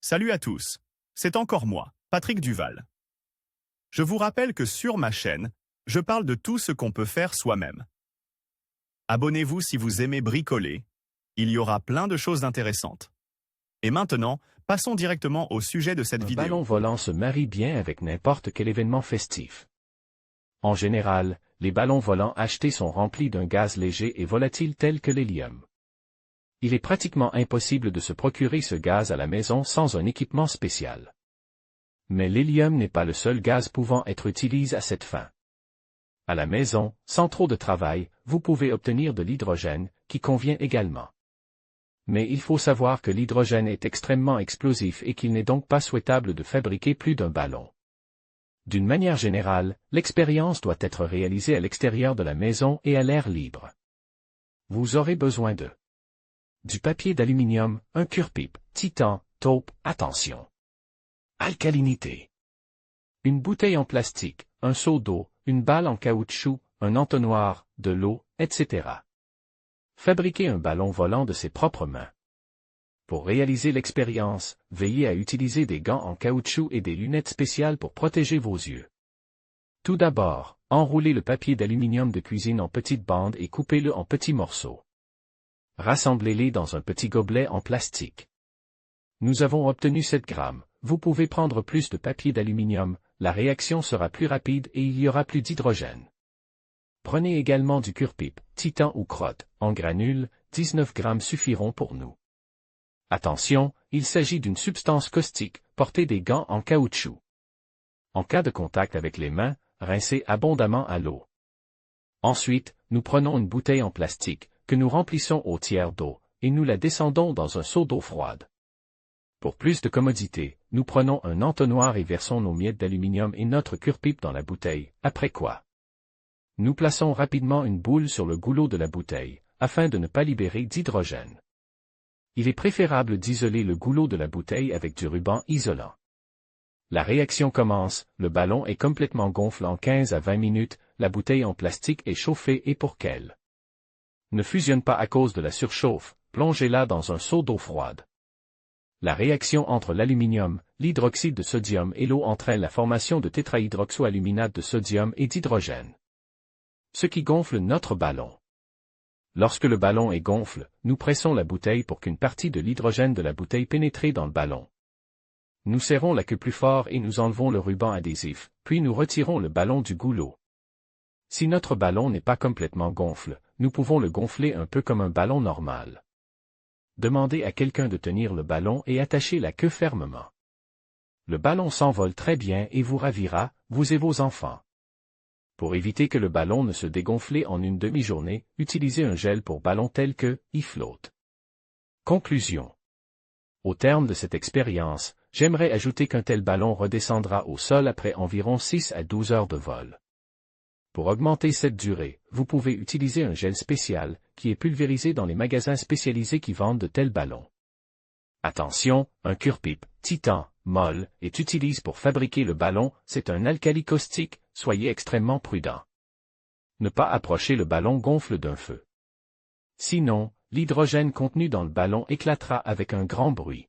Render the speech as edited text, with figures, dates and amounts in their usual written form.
Salut à tous, c'est encore moi, Patrick Duval. Je vous rappelle que sur ma chaîne, je parle de tout ce qu'on peut faire soi-même. Abonnez-vous si vous aimez bricoler, il y aura plein de choses intéressantes. Et maintenant, passons directement au sujet de cette Un vidéo. ballon volant se marie bien avec n'importe quel événement festif. En général, les ballons volants achetés sont remplis d'un gaz léger et volatile tel que l'hélium. Il est pratiquement impossible de se procurer ce gaz à la maison sans un équipement spécial. Mais l'hélium n'est pas le seul gaz pouvant être utilisé à cette fin. À la maison, sans trop de travail, vous pouvez obtenir de l'hydrogène, qui convient également. Mais il faut savoir que l'hydrogène est extrêmement explosif et qu'il n'est donc pas souhaitable de fabriquer plus d'un ballon. D'une manière générale, l'expérience doit être réalisée à l'extérieur de la maison et à l'air libre. Vous aurez besoin de du papier d'aluminium, un cure-pipe, titan, taupe, attention. Alcalinité. Une bouteille en plastique, un seau d'eau, une balle en caoutchouc, un entonnoir, de l'eau, etc. Fabriquer un ballon volant de ses propres mains. Pour réaliser l'expérience, veillez à utiliser des gants en caoutchouc et des lunettes spéciales pour protéger vos yeux. Tout d'abord, enroulez le papier d'aluminium de cuisine en petites bandes et coupez-le en petits morceaux. Rassemblez-les dans un petit gobelet en plastique. Nous avons obtenu 7 grammes. Vous pouvez prendre plus de papier d'aluminium, la réaction sera plus rapide et il y aura plus d'hydrogène. Prenez également du cure-pipe, titan ou crotte, en granules, 19 grammes suffiront pour nous. Attention, il s'agit d'une substance caustique, portez des gants en caoutchouc. En cas de contact avec les mains, rincez abondamment à l'eau. Ensuite, nous prenons une bouteille en plastique, que nous remplissons au tiers d'eau, et nous la descendons dans un seau d'eau froide. Pour plus de commodité, nous prenons un entonnoir et versons nos miettes d'aluminium et notre cure-pipe dans la bouteille, après quoi nous plaçons rapidement une boule sur le goulot de la bouteille, afin de ne pas libérer d'hydrogène. Il est préférable d'isoler le goulot de la bouteille avec du ruban isolant. La réaction commence, le ballon est complètement gonflé en 15 à 20 minutes, la bouteille en plastique est chauffée et pour qu'elle ne fusionne pas à cause de la surchauffe, plongez-la dans un seau d'eau froide. La réaction entre l'aluminium, l'hydroxyde de sodium et l'eau entraîne la formation de tétrahydroxoaluminate de sodium et d'hydrogène. Ce qui gonfle notre ballon. Lorsque le ballon est gonfle, nous pressons la bouteille pour qu'une partie de l'hydrogène de la bouteille pénètre dans le ballon. Nous serrons la queue plus fort et nous enlevons le ruban adhésif, puis nous retirons le ballon du goulot. Si notre ballon n'est pas complètement gonfle, nous pouvons le gonfler un peu comme un ballon normal. Demandez à quelqu'un de tenir le ballon et attacher la queue fermement. Le ballon s'envole très bien et vous ravira, vous et vos enfants. Pour éviter que le ballon ne se dégonfle en une demi-journée, utilisez un gel pour ballon tel que e-float. Conclusion. Au terme de cette expérience, j'aimerais ajouter qu'un tel ballon redescendra au sol après environ 6 à 12 heures de vol. Pour augmenter cette durée, vous pouvez utiliser un gel spécial, qui est pulvérisé dans les magasins spécialisés qui vendent de tels ballons. Attention, un cure-pipe, titan, molle, est utilisé pour fabriquer le ballon, c'est un alcali caustique, soyez extrêmement prudent. Ne pas approcher le ballon gonfle d'un feu. Sinon, l'hydrogène contenu dans le ballon éclatera avec un grand bruit.